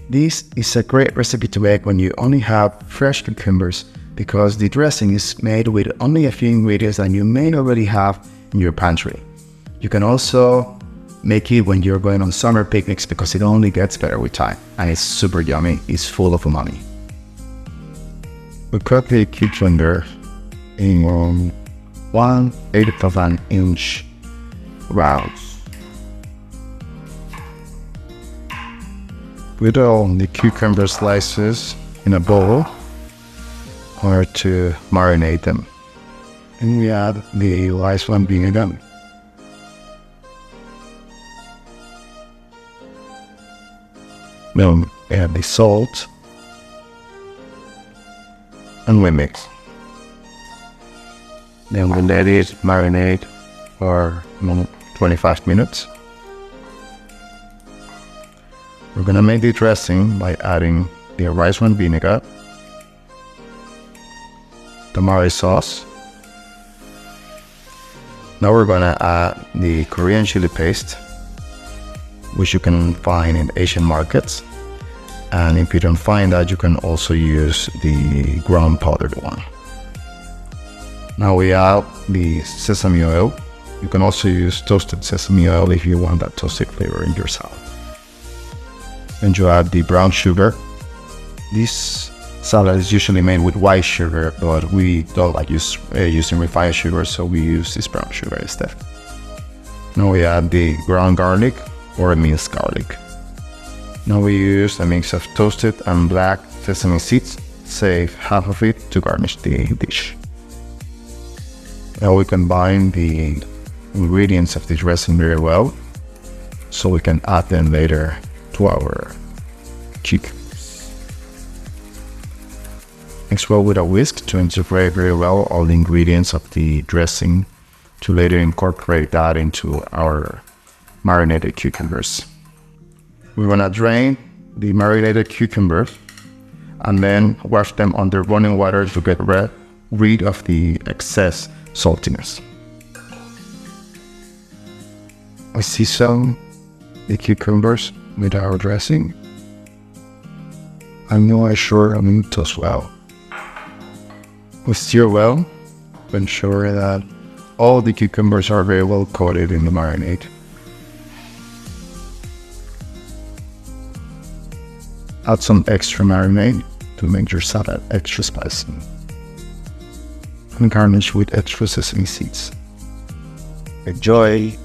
This is a great recipe to make when you only have fresh cucumbers because the dressing is made with only a few ingredients that you may already have in your pantry. You can also make it when you're going on summer picnics because it only gets better with time and it's super yummy. It's full of umami. We cut the cucumber in 1/8 of an inch rounds. Put all the cucumber slices in a bowl in order to marinate them. And we add the rice one vinegar. Then we add the salt. And we mix. Then we let it marinate for 25 minutes. We're gonna make the dressing by adding the rice wine vinegar, tamari sauce. Now we're gonna add the Korean chili paste, which you can find in Asian markets. And if you don't find that, you can also use the ground powdered one. Now we add the sesame oil. You can also use toasted sesame oil if you want that toasted flavor in your salad. And you add the brown sugar. This salad is usually made with white sugar, but we don't like using refined sugar, so we use this brown sugar instead. Now we add the ground garlic or minced garlic. Now we use a mix of toasted and black sesame seeds, save half of it to garnish the dish. Now we combine the ingredients of the dressing very well, so we can add them later to our cucumbers. Mix well with a whisk to integrate very well all the ingredients of the dressing to later incorporate that into our marinated cucumbers. We're gonna drain the marinated cucumbers and then wash them under running water to get rid of the excess saltiness. I season the cucumbers with our dressing. I'm not sure I'm going to toast well. We stir well to ensure that all the cucumbers are very well coated in the marinade. Add some extra marinade to make your salad extra spicy. And garnish with extra sesame seeds. Enjoy!